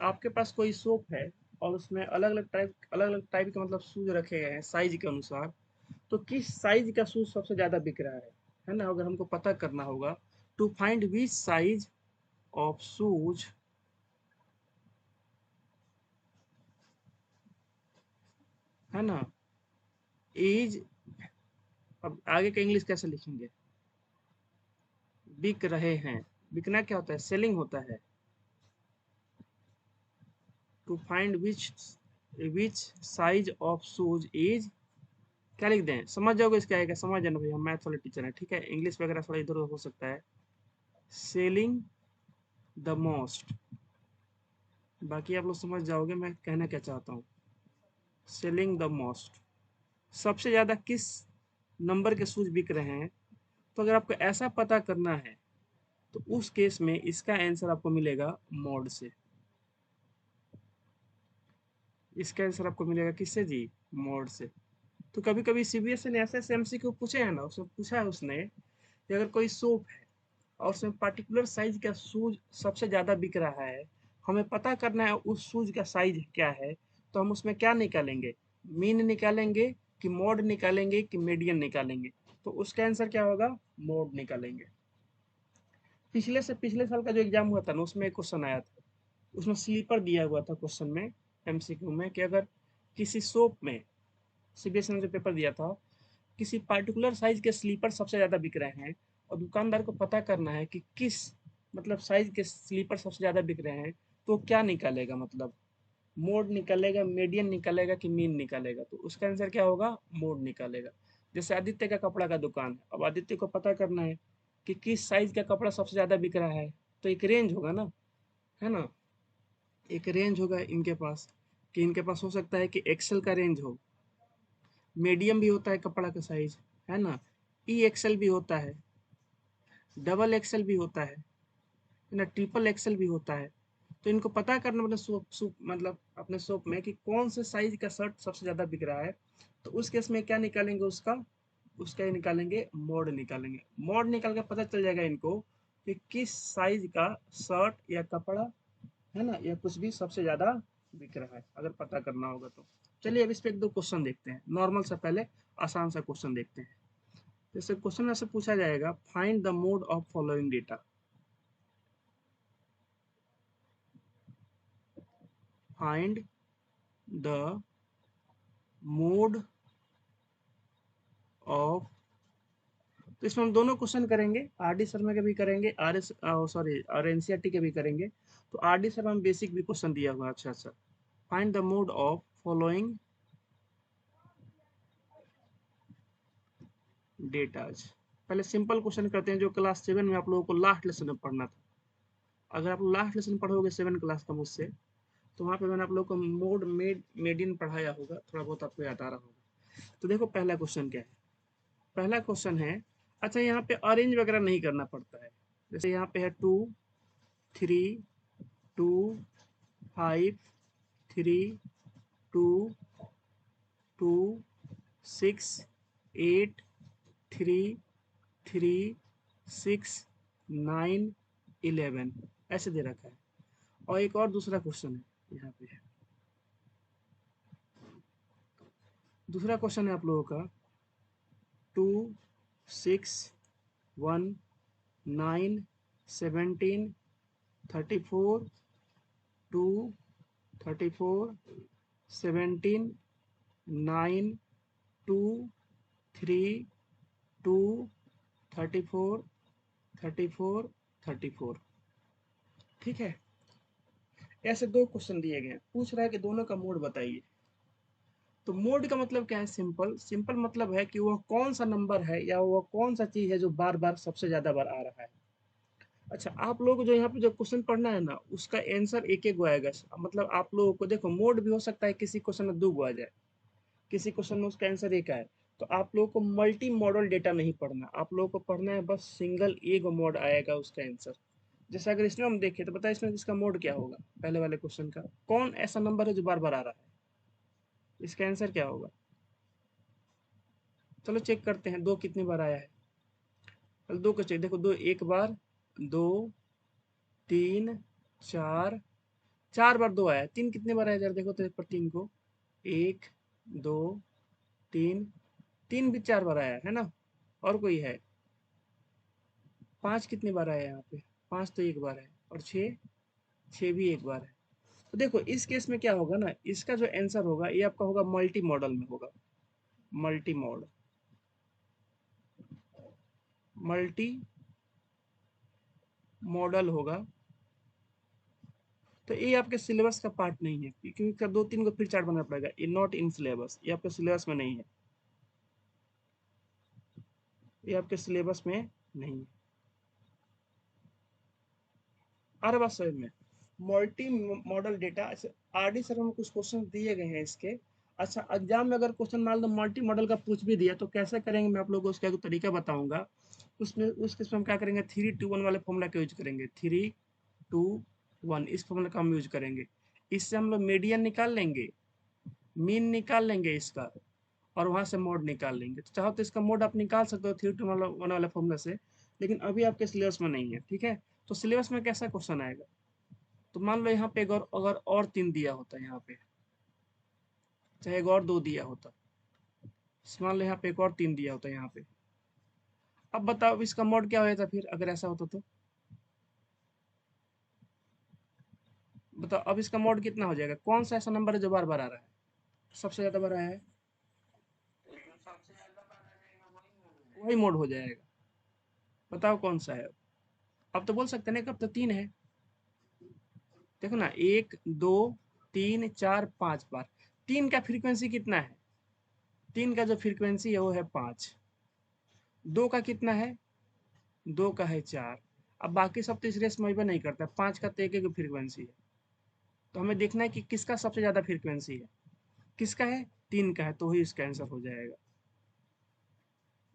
आपके पास कोई शॉप है और उसमें अलग अलग टाइप के मतलब शूज रखे गए हैं साइज के अनुसार, तो किस साइज का शूज सबसे ज्यादा बिक रहा है ना? अगर हमको पता करना होगा to find which size of shoes, है ना, इज, अब आगे का इंग्लिश कैसे लिखेंगे? बिक रहे हैं। बिकना क्या होता है? सेलिंग होता है। To find which size of shoes is, क्या लिख दें? समझ जाओगे इसका आएगा, समझ जाना भैया, मैथ्स वाले टीचर है, ठीक है? इंग्लिश वगैरह थोड़ा इधर उधर हो सकता है। सेलिंग द मोस्ट, बाकी आप लोग समझ जाओगे मैं कहना क्या चाहता हूँ। सेलिंग द मोस्ट, सबसे ज्यादा किस नंबर के शूज बिक रहे हैं। तो अगर आपको ऐसा पता करना है तो उस केस में इसका आंसर आपको मिलेगा मोड से। इसका आंसर आपको मिलेगा किससे जी? मोड से। तो कभी कभी सीबीएसई ने ऐसे ऐसे एमसीक्यू पूछे हैं ना, उसमें पूछा है उसने कि अगर कोई शॉप है और उसमें पर्टिकुलर साइज का शूज सबसे ज्यादा बिक रहा है, हमें पता करना है उस शूज का साइज क्या है, तो हम उसमें क्या निकालेंगे? मीन निकालेंगे कि मोड निकालेंगे कि मीडियन निकालेंगे? तो उसका आंसर क्या होगा? मोड निकालेंगे। पिछले से पिछले साल का जो एग्जाम हुआ था ना, उसमें एक क्वेश्चन आया था, उसमें स्लीपर दिया हुआ था क्वेश्चन में, एमसीक्यू में, कि अगर किसी शॉप में, सीबीएसई ने जो पेपर दिया था, किसी पार्टिकुलर साइज के स्लीपर सबसे ज्यादा बिक रहे हैं और दुकानदार को पता करना है कि किस मतलब साइज के स्लीपर सबसे ज्यादा बिक रहे हैं, तो क्या निकालेगा? मतलब मोड निकालेगा, मीडियन निकालेगा कि मीन निकालेगा? तो उसका आंसर क्या होगा? मोड निकालेगा। जैसे आदित्य का कपड़ा का दुकान है, अब आदित्य को पता करना है कि किस साइज का कपड़ा सबसे ज्यादा बिक रहा है, तो एक रेंज होगा ना, है ना? एक रेंज होगा इनके पास, कि इनके पास हो सकता है कि एक्सेल का रेंज हो, मीडियम भी होता है कपड़ा का साइज, है ना, ई एक्सेल भी होता है, डबल एक्सेल भी होता है ना, ट्रिपल एक्सेल भी होता है। तो इनको पता करना मतलब मतलब अपने शॉप में कि कौन से साइज का शर्ट सबसे ज्यादा बिक रहा है, तो उस केस में क्या निकालेंगे? उसका उसका ही निकालेंगे, मोड निकालेंगे। मोड निकाल के पता चल जाएगा इनको कि किस साइज का शर्ट या कपड़ा, है ना, या कुछ भी सबसे ज्यादा बिक रहा है, अगर पता करना होगा तो। चलिए अब इस पे एक दो क्वेश्चन देखते हैं, नॉर्मल सा पहले आसान सा क्वेश्चन देखते हैं। जैसे क्वेश्चन ऐसे पूछा जाएगा, find the mode of following data. Find the mode of, तो इसमें हम दोनों क्वेश्चन करेंगे, आर डी शर्मा के भी करेंगे, आर एस सॉरी और एनसीईआरटी के भी करेंगे। तो आर डी शर्मा में बेसिक भी क्वेश्चन दिया हुआ है। अच्छा अच्छा, find the mode of following datas. पहले सिंपल क्वेश्चन करते हैं जो क्लास 7 में आप लोगों को लास्ट लेसन में पढ़ना था। अगर आप लास्ट लेसन पढ़ोगे 7 क्लास का मुझसे, तो वहाँ पे मैंने आप लोगों को मोड मेडियन पढ़ाया होगा, थोड़ा बहुत आपको याद आ रहा होगा। तो देखो पहला क्वेश्चन क्या है। पहला क्वेश्चन है, अच्छा यहाँ पे अरेंज वगैरह नहीं करना पड़ता है। जैसे यहाँ पे है 2 3 2 5 3 2 2 6 8 3 3 6 9 11 ऐसे दे रखा है। और एक और दूसरा क्वेश्चन है यहाँ पे, दूसरा क्वेश्चन है आप लोगों का 2 6 1 9 17 34 2 34 17 9 2 3 2 34 34 34। ठीक है, ऐसे दो क्वेश्चन दिए गए हैं, पूछ रहा है कि दोनों का मोड बताइए। तो मोड का मतलब क्या है? सिंपल सिंपल मतलब है कि वह कौन सा नंबर है या वह कौन सा चीज है जो बार बार सबसे ज्यादा बार आ रहा है। अच्छा, आप लोगों को जो यहाँ पे जो क्वेश्चन पढ़ना है ना, उसका आंसर एक एक गो आएगा। मतलब आप लोगों को देखो, मोड भी हो सकता है किसी क्वेश्चन में 2 गो आ जाए, किसी क्वेश्चन में उसका आंसर एक आए। तो आप लोगों को मल्टी मॉडल डेटा नहीं पढ़ना, आप लोगों को पढ़ना है बस सिंगल एक मोड आएगा उसका आंसर। जैसे अगर इसमें हम देखें तो बताए इसमें इसका मोड क्या होगा? पहले वाले क्वेश्चन का कौन ऐसा नंबर है जो बार बार आ रहा है, इसका आंसर क्या होगा? चलो चेक करते हैं, दो कितनी बार आया है। चलो दो को चेक, देखो दो एक बार, दो, तीन, चार, 4 बार 2 आया, 3 कितने बार आया जरा देखो तो पर 3 को, 1 2 3, 3 भी 4 बार आया है ना, और कोई है? 5 कितनी बार आया यहाँ पे? 5 तो एक बार है, और 6, 6 भी एक बार है। तो देखो इस केस में क्या होगा ना, इसका जो आंसर होगा ये आपका होगा मल्टी मॉडल में होगा, मल्टी मॉड, मल्टी मॉडल होगा। तो ये आपके सिलेबस का पार्ट नहीं है, क्योंकि 2-3 को फिर चार्ट बनाना पड़ेगा, ये नॉट इन सिलेबस, ये आपके सिलेबस में नहीं है, ये आपके सिलेबस में नहीं है। अरे बात समझ में, multi modal data, RD sir में कुछ क्वेश्चन दिए गए हैं इसके। अच्छा, एग्जाम में अगर क्वेश्चन मान लो मल्टी मॉडल का पूछ भी दिया तो कैसे करेंगे, मैं आप लोगों को उसका एक तरीका बताऊंगा। उसमें उस केस में हम क्या करेंगे, 3-2-1 वाले फॉर्मूला का यूज करेंगे, 3-2-1 इस फॉर्मूला का हम यूज करेंगे। इससे हम लोग मीडियन निकाल लेंगे, मीन निकाल लेंगे इसका, और वहां से मोड निकाल लेंगे। तो चाहो तो इसका मोड आप निकाल सकते हो 3-2-1 वाले फॉर्मूला से, लेकिन अभी आपके सिलेबस में नहीं है, ठीक है। तो सिलेबस में कैसा क्वेश्चन आएगा, तो मान लो यहाँ पे अगर और 3 दिया होता है यहाँ पे, चाहे एक और 2 दिया होता, मान लो यहाँ पे एक और 3 दिया होता यहाँ पे। अब बताओ इसका मोड क्या होता फिर अगर ऐसा होता तो? बताओ अब इसका मोड कितना हो जाएगा, कौन सा ऐसा नंबर है जो बार बार आ रहा है, सबसे ज्यादा बार आया है, वही मोड हो जाएगा। बताओ कौन सा है? अब तो बोल सकते हैं ना, कब तो 3 है। देखो ना, 1 2 3 4 5 बार, 3 का फ्रीक्वेंसी कितना है, 3 का जो फ्रीक्वेंसी है वो है 5, 2 का कितना है, 2 का है 4। अब बाकी सब तो इस रेस में मजबूर नहीं करता, 5 का तो एक एक फ्रीक्वेंसी है। तो हमें देखना है कि किसका सबसे ज्यादा फ्रीक्वेंसी है, किसका है, 3 का है, तो ही इसका आंसर हो जाएगा।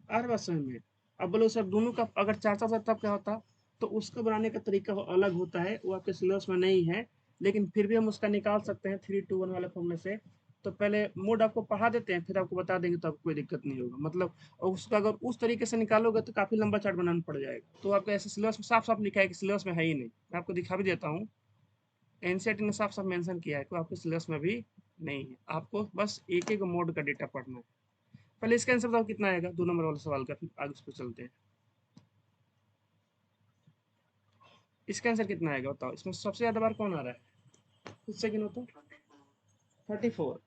और बात समझ में। अब बोलो सर दोनों का अगर 4-4 था तब क्या होता, तो उसको बनाने का तरीका अलग होता है, वो आपके सिलेबस में नहीं है, लेकिन फिर भी हम उसका निकाल सकते हैं 3-2-1 वाले फॉर्मूले से। तो पहले मोड आपको पढ़ा देते हैं, फिर आपको बता देंगे, तो आपको कोई दिक्कत नहीं होगा, मतलब। और उसका अगर उस तरीके से निकालोगे तो काफी लंबा चार्ट बनाना पड़ जाएगा। तो आपका ऐसे सिलेबस में साफ साफ लिखा है कि सिलेबस में है ही नहीं, मैं आपको दिखा भी देता हूँ। एनसीईआरटी ने साफ साफ मेंशन किया है कि आपके सिलेबस में भी नहीं है, आपको बस एक एक मोड का डेटा पढ़ना है। पहले इसका आंसर बताओ कितना आएगा 2 नंबर वाले सवाल का, फिर आगे उस पर चलते हैं। इसका आंसर कितना आएगा बताओ, इसमें सबसे ज्यादा बार कौन आ रहा है, खुद से गिनो तो। 34।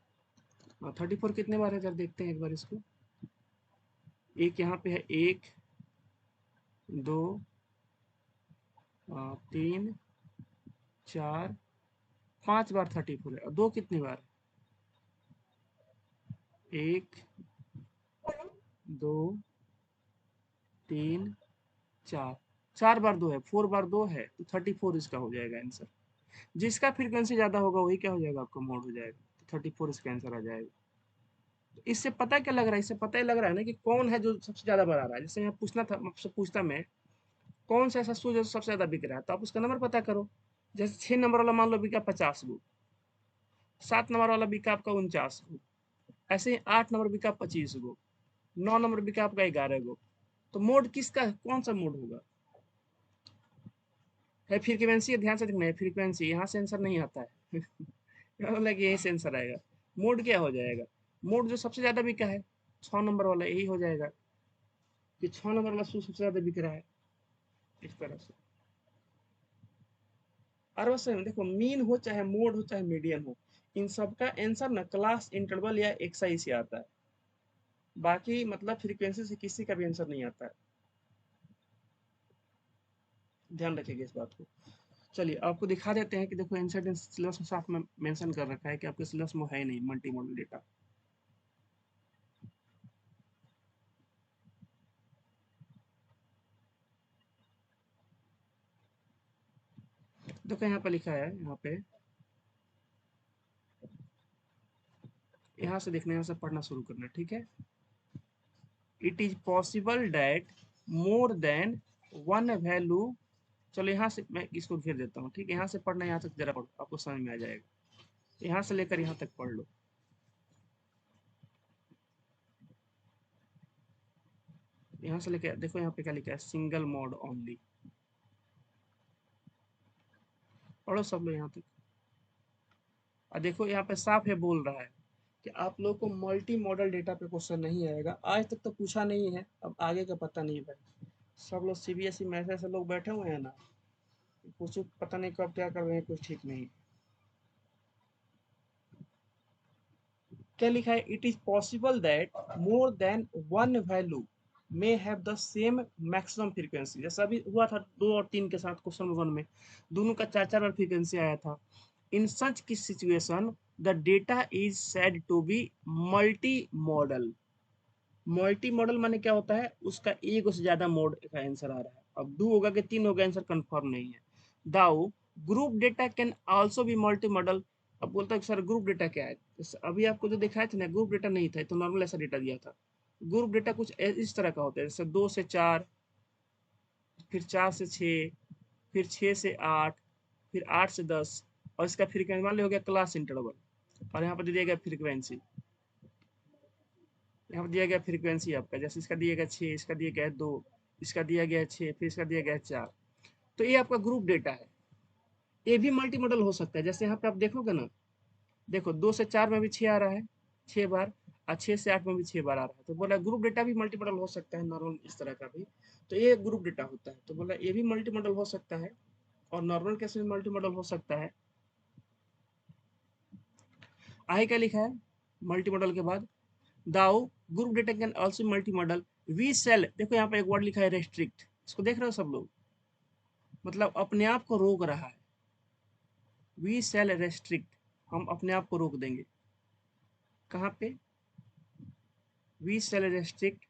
हाँ 34 कितने बार है जरा देखते हैं एक बार इसको। एक यहाँ पे है, 1 2 3 4 5 बार 34 है, और 2 कितनी बार, 1 2 3 4, 4 बार 2 है, 4 बार 2 है, तो 34 इसका हो जाएगा आंसर। जिसका फ्रीक्वेंसी ज्यादा होगा वही क्या हो जाएगा, आपका मोड हो जाएगा, तो 34 इसका आंसर आ जाएगा। तो इससे पता क्या लग रहा है, इससे पता ही लग रहा है ना कि कौन है जो सबसे ज्यादा बार आ रहा है। जैसे यहाँ पूछना था, आपसे पूछता मैं, कौन सा ऐसा शूज है जो सबसे ज्यादा बिक रहा है, तो आप उसका नंबर पता करो। जैसे 6 नंबर वाला मान लो बिका 50 गो, 7 नंबर वाला बिका आपका 49 गो, ऐसे ही 8 नंबर बिका 25 गो, 9 नंबर बिका आपका 11 गो। तो मोड किसका, कौन सा मोड होगा, है फ्रीक्वेंसी, ध्यान से देखना है फ्रीक्वेंसी, यहाँ से आंसर नहीं आता है मतलब यही से आंसर आएगा। मोड क्या हो जाएगा, मोड जो सबसे ज्यादा बिका है 6 नंबर वाला, यही हो जाएगा कि 6 नंबर वाला शूज सबसे ज्यादा बिक रहा है, इस तरह से। और बस देखो, मीन हो चाहे मोड हो चाहे मीडियन हो, इन सब का आंसर ना क्लास इंटरवल या एक्साई से आता है, बाकी मतलब फ्रीक्वेंसी से किसी का भी आंसर नहीं आता है। ध्यान रखिएगा इस बात को। चलिए आपको दिखा देते हैं कि देखो एनसीईआरटी सिलेबस में साफ में मेंशन कर रखा है कि आपके सिलेबस में है नहीं मल्टी मॉडल डेटा। देखो यहाँ पे लिखा है, यहाँ से देखना, यहाँ से पढ़ना शुरू करना, ठीक है। It is possible that more than one value, चलो यहाँ से मैं इसको घेर देता हूँ, ठीक है। यहाँ से पढ़ना, यहाँ तक जरा पढ़ो, आपको समझ में आ जाएगा। यहाँ से लेकर यहाँ तक पढ़ लो। यहाँ से लेकर देखो, यहाँ पे क्या लिखा है, सिंगल मोड ओनली, पढ़ो सब लोग यहाँ तक। और देखो यहाँ पे साफ है बोल रहा है कि आप लोग को मल्टी मॉडल डेटा पे क्वेश्चन नहीं आएगा। आज तक तो पूछा नहीं है, अब आगे का पता नहीं भाई। सब लोग सीबीएसई में ऐसे ऐसे लोग बैठे हुए हैं ना, कुछ पता नहीं कब क्या कर रहे हैं, कुछ ठीक नहीं। क्या लिखा है? It is possible that more than one value may have the same maximum frequency. जैसा अभी हुआ था 2 और 3 के साथ क्वेश्चन 1 में, दोनों का 4-4 बार फ्रीक्वेंसी आया था। इन सच की situation the data is said to be multi modal. Multi modal माने क्या होता है? उसका एक से ज्यादा मोड का आंसर आ रहा है। अब 2 होगा कि 3 होगा, आंसर कंफर्म नहीं है। Though group data can also be multi modal. अब बोलता है सर ग्रुप डेटा क्या है? अभी आपको जो दिखाया था ना, ग्रुप डेटा नहीं था, तो नॉर्मल ऐसा डेटा दिया था। ग्रुप डेटा कुछ इस तरह का होता है, जैसे 2 से 4, फिर 4 से 6, फिर 6 से 8, फिर 8 से 10, और इसका फ्रीक्वेंसी मान लो हो गया क्लास इंटरवल। और यहाँ पर दे दिया गया फ्रीक्वेंसी, यहाँ पर दिया गया फ्रीक्वेंसी आपका, जैसे इसका दिया गया 6, इसका दिया गया 2, इसका दिया गया 6, फिर इसका दिया गया 4। तो ये आपका ग्रुप डेटा है। ये भी मल्टी मॉडल हो सकता है, जैसे यहाँ पे आप देखोगे ना, देखो 2 से 4 में भी 6 आ रहा है 6 बार, और 6 से 8 में भी 6 बार आ रहा है। तो बोला ग्रुप डेटा भी मल्टी मॉडल हो सकता है, नॉर्मल इस तरह का भी। तो ये ग्रुप डेटा होता है, तो बोला ये भी मल्टी मॉडल हो सकता है, और नॉर्मल केस में मल्टी मॉडल हो सकता है। आगे क्या लिखा है मल्टी मॉडल के बाद? Though group data can also multimodal we sell. देखो यहाँ पे एक वर्ड लिखा है रेस्ट्रिक्ट, इसको देख रहे हो सब लोग? मतलब अपने आप को रोक रहा है। वी सेल रेस्ट्रिक्ट, हम अपने आप को रोक देंगे। कहाँ पे? We shall restrict,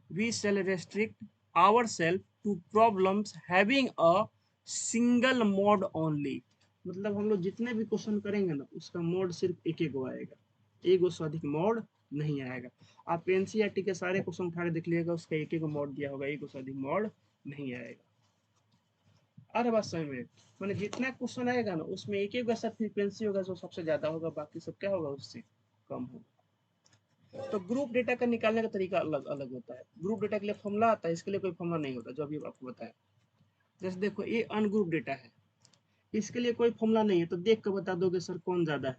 we shall restrict ourselves to problems having a single mode only। मतलब हम लोग जितने भी क्वेश्चन करेंगे ना, उसका मोड सिर्फ एक एक आएगा, एक से अधिक मोड नहीं आएगा। आप एनसीईआरटी के सारे क्वेश्चन उठा के देख लीजिएगा, उसका एक एक मोड दिया होगा, एक से अधिक मोड नहीं आएगा। अरे बात समझ में? मैंने जितना क्वेश्चन आएगा ना, उसमें एक एक ऐसा फ्रीक्वेंसी होगा जो सबसे ज्यादा होगा, बाकी सब क्या होगा? उससे कम होगा। तो ग्रुप डेटा का निकालने का तरीका अलग अलग होता है। ग्रुप डेटा के लिए फॉर्मूला आता है, इसके लिए कोई फॉर्मूला नहीं होता, जो अभी आपको बताया। जैसे देखो ये अनग्रुप डेटा है, इसके लिए कोई फॉर्मूला नहीं है, तो देख कर बता दोगे सर कौन ज्यादा है।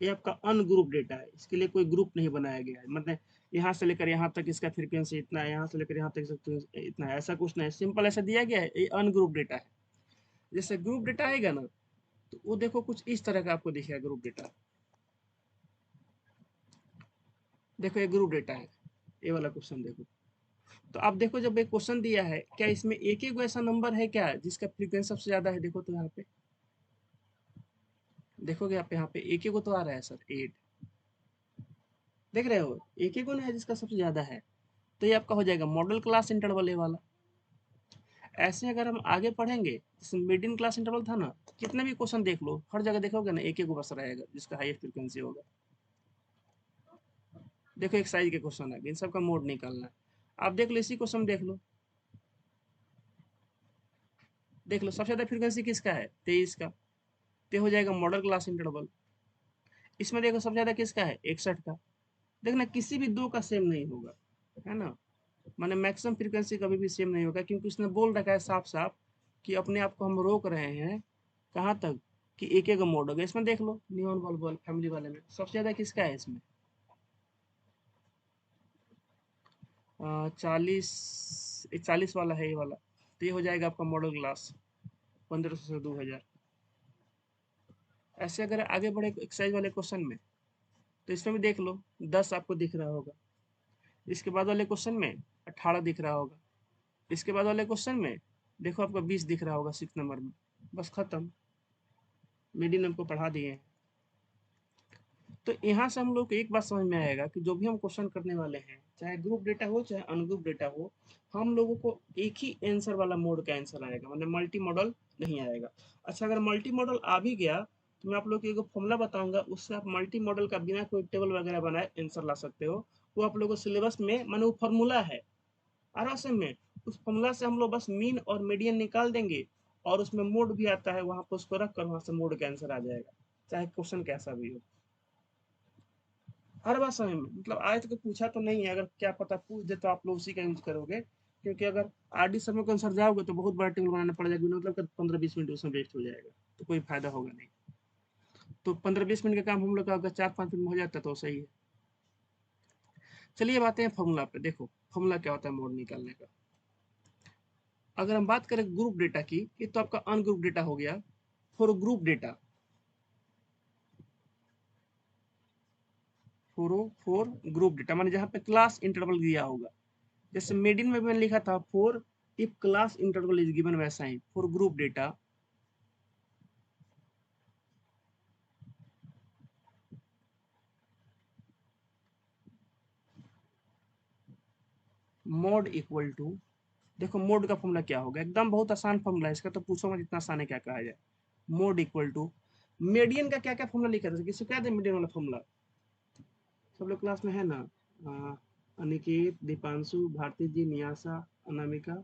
ये आपका अनग्रुप डेटा है, इसके लिए कोई ग्रुप नहीं बनाया गया है। मतलब यहाँ से लेकर यहाँ तक इसका फ्रीक्वेंसी इतना है, यहाँ से लेकर यहाँ तक इतना है, ऐसा कुछ नहीं है, सिंपल ऐसा दिया गया है। ये अनग्रुप डेटा है। जैसे ग्रुप डेटा आएगा ना, तो वो देखो कुछ इस तरह का आपको दिखेगा ग्रुप डेटा। देखो ये ग्रुप डेटा है, ये वाला क्वेश्चन देखो। तो आप देखो जब एक क्वेश्चन दिया है, क्या इसमें एक एक ऐसा नंबर है क्या जिसका फ्रीक्वेंसी सबसे ज्यादा है? देखो तो यहाँ पे देखोगे आप, यहाँ पे एक एक तो आ रहा है सर 8, देख रहे हो? एक एक है जिसका सबसे ज्यादा है। तो ये आपका हो जाएगा मॉडल क्लास इंटरवल ये वाला। ऐसे अगर हम आगे पढ़ेंगे, जैसे मिडिल क्लास इंटरवल था ना, कितने भी क्वेश्चन देख लो, हर जगह देखोगे ना एक एक बस रहेगा जिसका हाईएस्ट फ्रीक्वेंसी होगा। देखो एक साइज के क्वेश्चन है, इन सबका मोड निकालना है। आप देख लो इसी क्वेश्चन देख लो, देख लो सबसे ज्यादा फ्रीक्वेंसी किसका है? 23 का। तो हो जाएगा मॉडल क्लास इंटरवल। इसमें देखो सबसे ज्यादा किसका है? 61 का। देखना किसी भी दो का सेम नहीं होगा, है ना? माने मैक्सिमम फ्रीक्वेंसी कभी भी सेम नहीं होगा, क्योंकि उसने बोल रखा है साफ साफ कि अपने आप को हम रोक रहे हैं कहाँ तक, कि एक एक मोड होगा। इसमें देख लो नियॉन बल्ब फैमिली वाले में सबसे ज्यादा किसका है? इसमें 40 वाला है ये वाला। तो ये हो जाएगा आपका मॉडल क्लास 1500 से 2000। ऐसे अगर आगे बढ़े एक्सरसाइज वाले क्वेश्चन में, तो इसमें भी देख लो 10 आपको दिख रहा होगा। इसके बाद वाले क्वेश्चन में 18 दिख रहा होगा। इसके बाद वाले क्वेश्चन में देखो आपको 20 दिख रहा होगा 6 नंबर में। बस खत्म, मीडियन हमको पढ़ा दिए हैं। तो यहाँ से हम लोग को एक बात समझ में आएगा कि जो भी हम क्वेश्चन करने वाले हैं, चाहे ग्रुप डेटा हो चाहे अनग्रुप डेटा हो, हम लोगों को एक ही आंसर वाला मोड का आंसर आएगा, मतलब मल्टी मॉडल नहीं आएगा। अच्छा अगर मल्टी मॉडल आ भी गया, तो मैं आप लोग को एक फॉर्मूला बताऊंगा, उससे आप मल्टी मॉडल का बिना कोई टेबल वगैरह बनाए आंसर ला सकते हो। वो आप लोगों को सिलेबस में माने वो फॉर्मूला है आराम में। उस फॉर्मूला से हम लोग बस मीन और मीडियन निकाल देंगे, और उसमें मोड भी आता है, वहां पर उसको रख कर वहां से मोड का आंसर आ जाएगा, चाहे क्वेश्चन कैसा भी हो। हर बार समय में मतलब आज तक पूछा तो नहीं है, अगर क्या पता पूछ दे तो आप लोग उसी का यूज करोगे। क्योंकि अगर आरडी समय के अनुसार जाओगे तो बहुत बड़ा टेबल बनाना पड़ जाएगा, मतलब 15-20 मिनट उसमें वेस्ट हो जाएगा, तो कोई फायदा होगा नहीं। तो 15-20 मिनट का काम हम लोग का अगर 4-5 मिनट में हो जाता तो सही है। चलिए बातें हैं फॉर्मूला पे। देखो फॉर्मूला क्या होता है मोड निकालने का। अगर हम बात करें ग्रुप डेटा की, ये तो आपका अनग्रुप डेटा हो गया। For group data, for group data माने जहाँ पे क्लास इंटरवल दिया होगा, जैसे मेडिन में मैंने लिखा था for if class interval is given, वैसा ही for group data mode equal to, देखो मोड का फॉर्मूला क्या होगा, एकदम बहुत आसान फॉर्मूला है इसका, तो पूछो मत इतना आसान है क्या कहा जाए। मोड इक्वल टू मीडियन का क्या क्या फॉर्मूला लिखा था, किसी क्या दे मीडियन वाला फॉर्मूला, सब लोग क्लास में है ना। अनिकेत, दीपांशु, भारती जी, नियासा, अनामिका,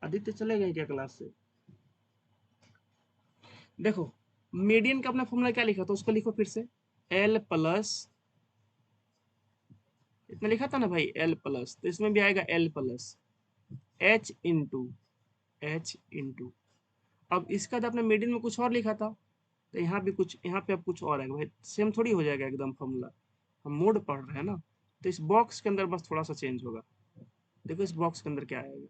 आदित्य चले गए क्या क्लास से। देखो मीडियन का अपना फॉर्मूला क्या लिखा था उसको लिखो फिर से, एल प्लस, इतना लिखा था ना भाई एल प्लस, तो इसमें भी आएगा L plus H into H into, अब इसका तो अपने मीडियन में कुछ और लिखा था, तो यहाँ भी कुछ, यहाँ पे अब कुछ और आएगा भाई, सेम थोड़ी हो जाएगा एकदम फॉर्मूला, हम मोड पढ़ रहे हैं ना, तो इस बॉक्स के अंदर बस थोड़ा सा चेंज होगा। देखो इस बॉक्स के अंदर क्या आएगा,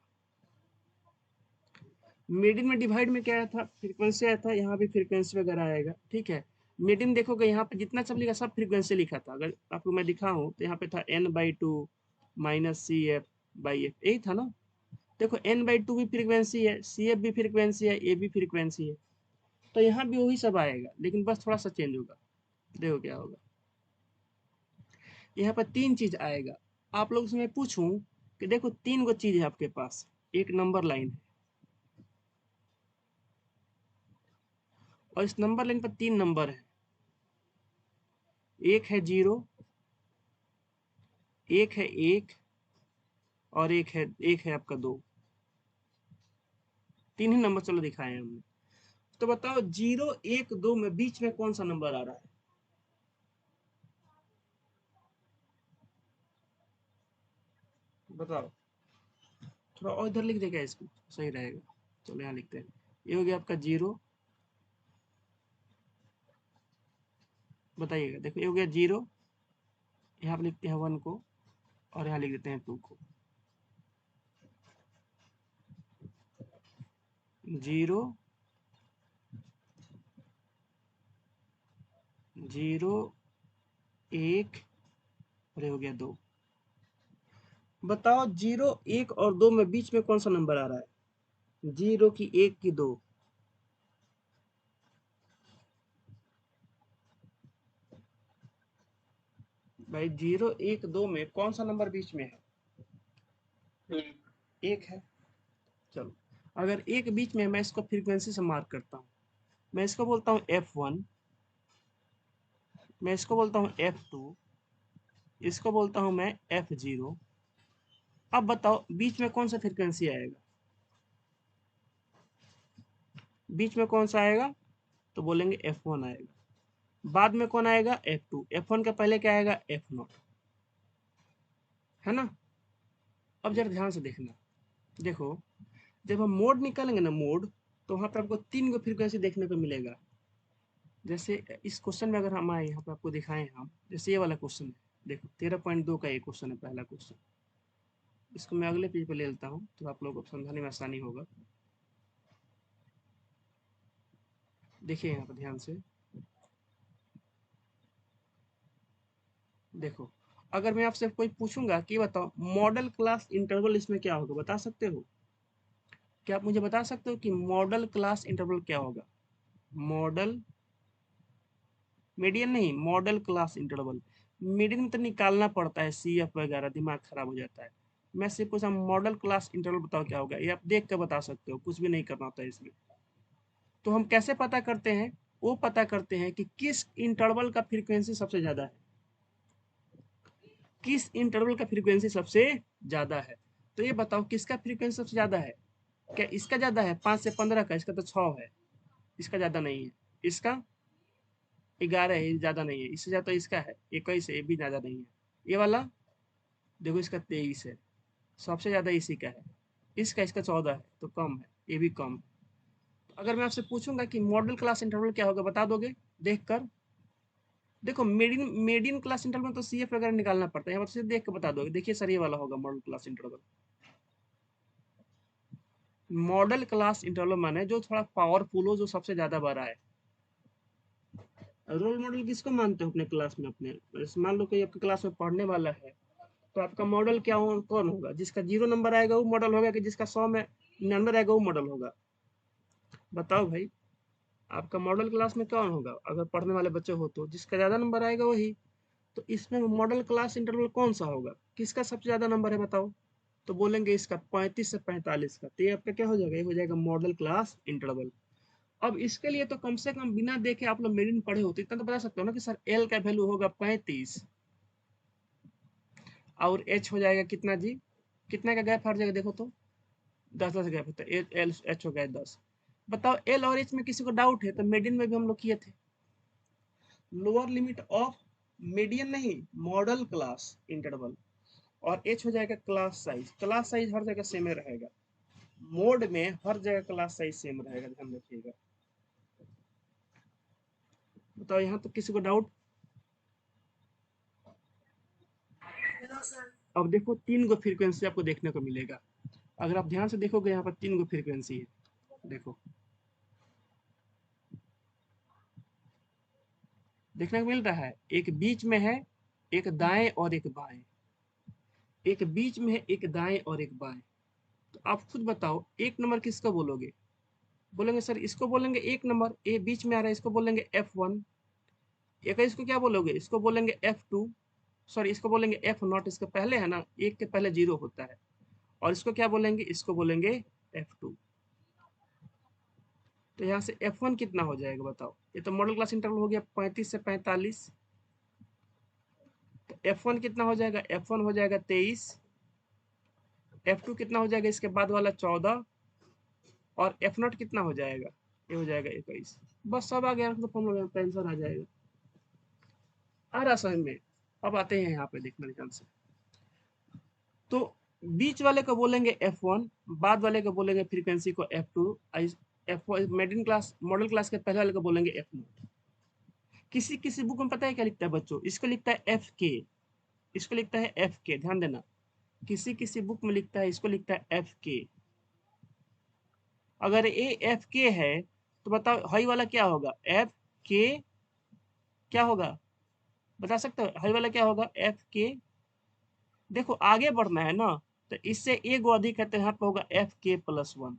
मीडियन में डिवाइड में क्या आया था, फ्रीक्वेंसी आया था, यहाँ भी फ्रीक्वेंसी वगैरह आएगा, ठीक है। मीडियन देखोगे यहाँ पे जितना सब लिखा सब फ्रीक्वेंसी लिखा था, अगर आपको मैं दिखाऊं तो यहाँ पे था n/2 minus c f by f, यही था ना। देखो n/2 भी फ्रीक्वेंसी है, सी एफ भी फ्रीक्वेंसी है, ए भी फ्रीक्वेंसी है, तो यहाँ भी वही सब आएगा, लेकिन बस थोड़ा सा चेंज होगा। देखो क्या होगा, यहाँ पर 3 चीज आएगा। आप लोग से मैं पूछूं कि देखो 3 गो चीज है आपके पास, एक नंबर लाइन है, और इस नंबर लाइन पर 3 नंबर है, एक है 0, एक है 1, और एक है आपका 2, 3 ही नंबर चलो दिखाए हैं हमने। तो बताओ 0, 1, 2 में बीच में कौन सा नंबर आ रहा है, बताओ। थोड़ा और इधर लिख देगा इसको, सही रहेगा। चलो यहाँ लिखते हैं, ये हो गया आपका 0, बताइएगा। देखो ये हो गया 0, यहाँ पे लिखते हैं 1 को, और यहाँ लिख देते हैं 2 को। 0, 0, 1, और ये हो गया 2। बताओ 0, 1 और 2 में बीच में कौन सा नंबर आ रहा है, 0 की 1 की 2, भाई 0, 1, 2 में कौन सा नंबर बीच में है, 1 है। चलो अगर एक बीच में है, मैं इसको फ्रीक्वेंसी से मार्क करता हूँ, मैं इसको बोलता हूँ F1, मैं इसको बोलता हूँ F2, इसको बोलता हूँ मैं F0। अब बताओ बीच में कौन सा फ्रीक्वेंसी आएगा, बीच में कौन सा आएगा, तो बोलेंगे F1 आएगा। बाद में कौन आएगा, F2, F1 के पहले क्या आएगा, F0, है ना। अब जरा ध्यान से देखना, देखो जब हम मोड निकालेंगे ना मोड, तो वहाँ पे आपको 3 गो फ्रीक्वेंसी देखने को मिलेगा। जैसे इस क्वेश्चन में अगर हम आए यहाँ पे आपको दिखाएं हम, जैसे ये वाला क्वेश्चन है, देखो 13.2 का ये क्वेश्चन है, पहला क्वेश्चन। इसको मैं अगले पेज पे ले लेता हूँ तो आप लोगों को समझाने में आसानी होगा। देखिए यहाँ पर ध्यान से, देखो अगर मैं आपसे कोई पूछूंगा कि बताओ मॉडल क्लास इंटरवल इसमें क्या होगा, बता सकते हो, क्या आप मुझे बता सकते हो कि मॉडल क्लास इंटरवल क्या होगा, मॉडल, मीडियन नहीं, मॉडल क्लास इंटरवल। मीडियन में तो निकालना पड़ता है, सी एफ वगैरह, दिमाग खराब हो जाता है। मैं सिर्फ पूछा मॉडल क्लास इंटरवल बताओ क्या होगा, ये आप देख कर बता सकते हो, कुछ भी नहीं करना होता है इसमें। तो हम कैसे पता करते हैं, वो पता करते हैं कि किस इंटरवल का फ्रीक्वेंसी सबसे ज्यादा है, किस इंटरवल का फ्रीक्वेंसी सबसे ज्यादा है। तो ये बताओ किसका फ्रीक्वेंसी सबसे ज्यादा है, क्या इसका ज्यादा है 5 से 15 का, इसका तो 6 है, इसका ज्यादा नहीं है, इसका 11 है, ज्यादा नहीं है, इससे ज्यादा तो इसका है 21 है, ये भी ज्यादा नहीं है। ये वाला देखो इसका 23 है, सबसे ज़्यादा इसी का है, इसका 14 है तो कम है, ये भी कम है। तो अगर मैं आपसे पूछूंगा कि मॉडल क्लास इंटरवल क्या होगा, बता दोगे देख कर? देखो मीडियन मीडियन क्लास इंटरवल में तो CF वगैरह निकालना पड़ता है, यहाँ पर सिर्फ देख के बता दोगे। देखिए सर ये वाला होगा model class interval. Model class interval माने जो थोड़ा पावरफुल हो, जो सबसे ज़्यादा बड़ा है। रोल मॉडल किसको मानते हो अपने क्लास में? अपने जैसे मान लो कोई आपके क्लास में पढ़ने वाला है, तो आपका मॉडल क्या हो, कौन होगा? जिसका 0 नंबर आएगा वो मॉडल होगा, कि जिसका 100 में नंबर आएगा वो मॉडल होगा? बताओ भाई, आपका मॉडल क्लास में कौन होगा? अगर पढ़ने वाले बच्चे हो तो जिसका ज़्यादा नंबर आएगा वही। तो इसमें मॉडल क्लास इंटरवल कौन सा होगा? किसका सबसे ज़्यादा नंबर है बताओ? तो बोलेंगे इसका 35 से 45 का। तो ये आपका क्या हो जाएगा? ये हो जाएगा मॉडल क्लास इंटरवल। अब इसके लिए तो कम से कम बिना देखे आप लोग मीनिंग पढ़े होते, इतना तो बता सकते हो ना कि सर एल का वैल्यू होगा 35 और एच हो जाएगा कितना जी? कितना का गैप हर जगह देखो तो 10 गैप होता है, एल एच हो गया 10। बताओ एल और एच में किसी को डाउट है? तो मीडियन में भी हम लोग किए थे। लोअर लिमिट ऑफ मीडियन नहीं, मॉडल क्लास इंटरवल। और एच हो जाएगा क्लास साइज। क्लास साइज हर जगह सेम रहेगा, मोड में हर जगह क्लास साइज सेम रहेगा, ध्यान रखिएगा। बताओ यहाँ तो किसी को डाउट? अब देखो 3 गो फ्रीक्वेंसी आपको देखने को मिलेगा। अगर आप ध्यान से देखोगे यहाँ पर 3 गो फ्रीक्वेंसी है। देखो देखने को मिल रहा है, एक बीच में है, एक दाएं और एक बाएं। एक बीच में है, एक दाएं और एक बाएं। तो आप खुद बताओ एक नंबर किसका बोलोगे? बोलेंगे सर इसको बोलेंगे एक नंबर, ए बीच में आ रहा है, इसको बोलेंगे F1। एक इसको क्या बोलोगे? इसको बोलेंगे F2। सॉरी इसको बोलेंगे F0, इसके पहले है ना, एक के पहले 0 होता है। और इसको क्या बोलेंगे? इसको बोलेंगे F2। तो यहाँ से F1 कितना हो जाएगा बताओ? ये तो मॉडल क्लास इंटरवल हो गया 35 से 45। तो F1 कितना हो जाएगा? F1 हो जाएगा 23। F2 कितना हो जाएगा इसके बाद वाला? 14। और F0 कितना हो जाएगा? ये हो जाएगा 21। बस सब आ गया, तो हम लोग आंसर आ जाएगा। आ रहा समझ में? अब आते हैं यहाँ पे देखना ध्यान से। तो बीच वाले को बोलेंगे F1, बाद वाले को बोलेंगे फ्रीक्वेंसी को F2, middle class model class के पहले वाले को बोलेंगे F0। किसी किसी बुक में पता है क्या लिखता है बच्चों? इसको लिखता है FK, इसको लिखता है FK, ध्यान देना। किसी किसी बुक में लिखता है, इसको लिखता है FK। अगर ये FK है तो बताओ हाई वाला क्या होगा? FK क्या होगा? बता सकते हो हाई वाला क्या होगा? FK। देखो आगे बढ़ना है ना, तो इससे एगो अधिक है तो यहाँ पे होगा FK+1।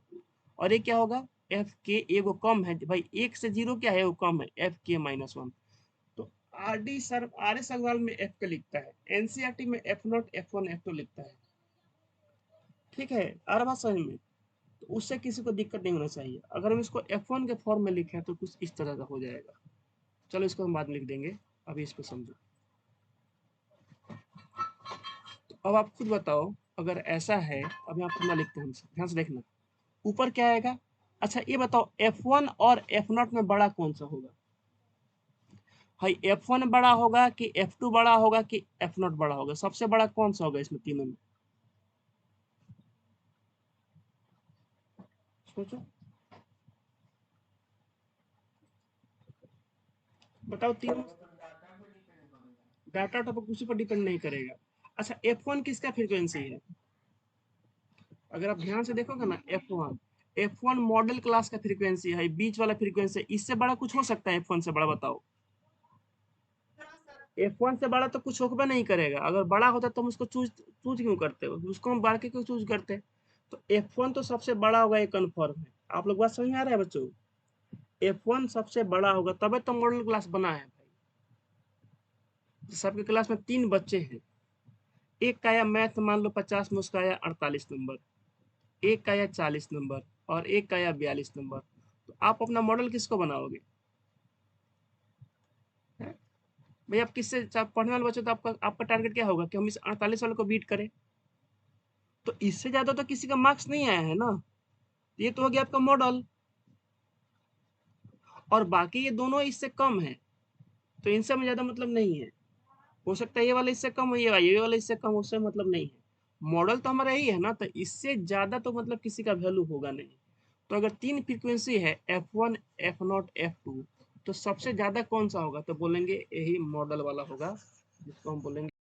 और ये क्या होगा? FK एगो कम है भाई, एक से 0 क्या है? वो कम है, FK-1। तो RD सर RS अग्रवाल में FK लिखता है, NCERT में F0 F1 F2 लिखता है। ठीक है, आ रहा बात समझ में? तो उससे किसी को दिक्कत नहीं होना चाहिए। अगर हम इसको F1 के फॉर्म में लिखें तो कुछ इस तरह का हो जाएगा। चलो इसको हम बाद में लिख देंगे, अभी इसको समझो। तो अब आप खुद बताओ, अगर ऐसा है, अब यहाँ पर ना लिखते हैं, ध्यान से देखना ऊपर क्या आएगा। अच्छा ये बताओ F1 और F0 में बड़ा कौन सा होगा? भाई F1 बड़ा होगा कि F2 बड़ा होगा कि F0 बड़ा होगा? सबसे बड़ा कौन सा होगा इसमें तीनों में? सोचो बताओ तीनों। डाटा तो किसी पर डिपेंड नहीं करेगा। अच्छा F1 किसका फ्रीक्वेंसी है? अगर आप ध्यान से देखोगे ना, F1 मॉडल क्लास का फ्रीक्वेंसी है, बीच वाला फ्रीक्वेंसी। इससे बड़ा कुछ हो सकता है F1 से बड़ा? बताओ। F1 से बड़ा तो कुछ होगा नहीं करेगा। अगर बड़ा होता तो हम उसको चूज चूज क्यों करते हो? उसको हम बाकी क्यों चूज करते? तो F1 तो सबसे बड़ा होगा, ये कन्फर्म है। आप लोग बात समझ में आ रहा है बच्चों? F1 सबसे बड़ा होगा, तबे तो मॉडल क्लास बना है भाई। सबके क्लास में 3 बच्चे हैं, एक का आया मैथ मान लो 50 में, उसका आया 48 नंबर। एक का आया 40 नंबर और एक का आया 42 नंबर। तो आप अपना मॉडल किसको बनाओगे? भाई आप किससे पढ़ने वाले बच्चे, तो आपका आपका टारगेट क्या होगा कि हम इस 48 वाले को बीट करें? तो इससे ज्यादा तो किसी का मार्क्स नहीं आया है ना। ये तो हो गया आपका मॉडल, और बाकी ये दोनों इससे कम है, तो इनसे हमें ज्यादा मतलब नहीं है। हो सकता है ये वाला इससे कम हो, ये वाला इससे कम, उससे मतलब नहीं है। मॉडल तो हमारा यही है ना, तो इससे ज्यादा तो मतलब किसी का वैल्यू होगा नहीं। तो अगर 3 फ्रीक्वेंसी है F1 F0 F2, तो सबसे ज्यादा कौन सा होगा, तो बोलेंगे यही मॉडल वाला होगा, जिसको हम बोलेंगे